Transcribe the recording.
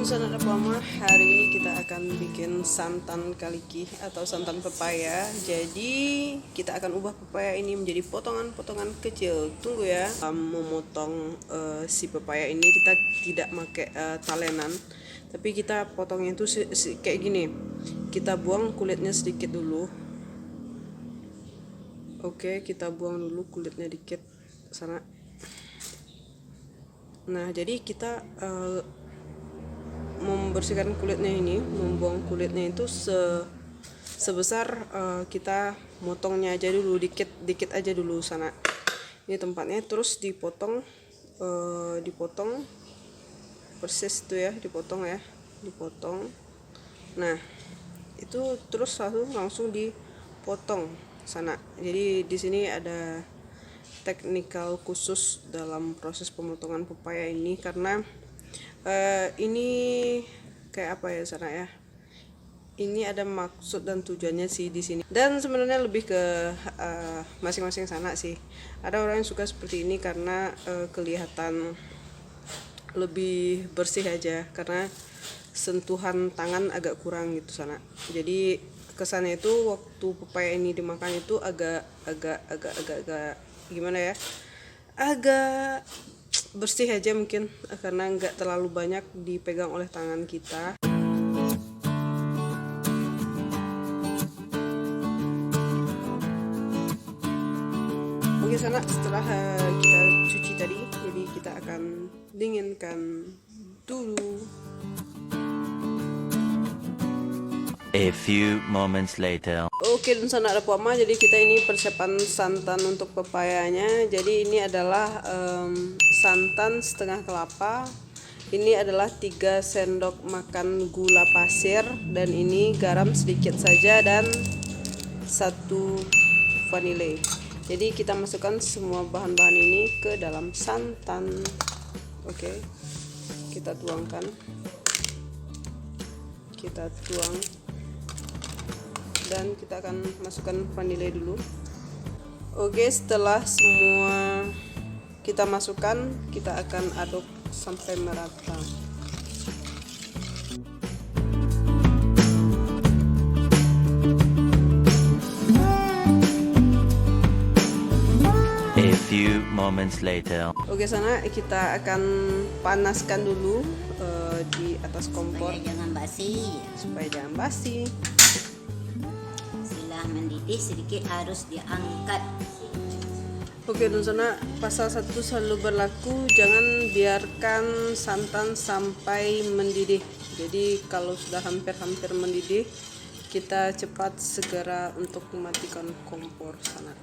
Sana Pama, hari ini kita akan bikin santan kaliki atau santan pepaya. Jadi kita akan ubah pepaya ini menjadi potongan-potongan kecil. Tunggu ya. Memotong si pepaya ini kita tidak pakai talenan, tapi kita potongnya itu kayak gini. Kita buang kulitnya sedikit dulu. Oke, kita buang dulu kulitnya dikit sana. Nah, jadi kita membersihkan kulitnya ini, membuang kulitnya itu sebesar kita motongnya aja dulu, dikit aja dulu sana. Ini tempatnya, terus dipotong persis tuh ya, dipotong. Nah, itu terus langsung dipotong sana. Jadi di sini ada teknikal khusus dalam proses pemotongan pepaya ini, karena ini kayak apa ya sana ya, ini ada maksud dan tujuannya sih di sini, dan sebenarnya lebih ke masing-masing sana sih. Ada orang yang suka seperti ini karena kelihatan lebih bersih aja, karena sentuhan tangan agak kurang gitu sana. Jadi kesannya itu waktu pepaya ini dimakan itu agak gimana ya, agak bersih aja mungkin, karena nggak terlalu banyak dipegang oleh tangan kita. Oke sana, setelah kita cuci tadi, jadi kita akan dinginkan dulu. A few moments later. Oke, dan sana ada Pama. Jadi kita ini persiapan santan untuk pepayanya. Jadi ini adalah santan setengah kelapa. Ini adalah 3 sendok makan gula pasir, dan ini garam sedikit saja, dan 1 vanile. Jadi kita masukkan semua bahan-bahan ini ke dalam santan. Oke, kita tuangkan. Kita tuang. Dan kita akan masukkan vanile dulu. Oke, setelah semua kita masukkan, kita akan aduk sampai merata. A few moments later. Oke sana, kita akan panaskan dulu di atas kompor supaya jangan basi. Mendidih sedikit harus diangkat. Oke, dan sana pasal 1 selalu berlaku, jangan biarkan santan sampai mendidih. Jadi kalau sudah hampir mendidih, kita cepat segera untuk mematikan kompor sana.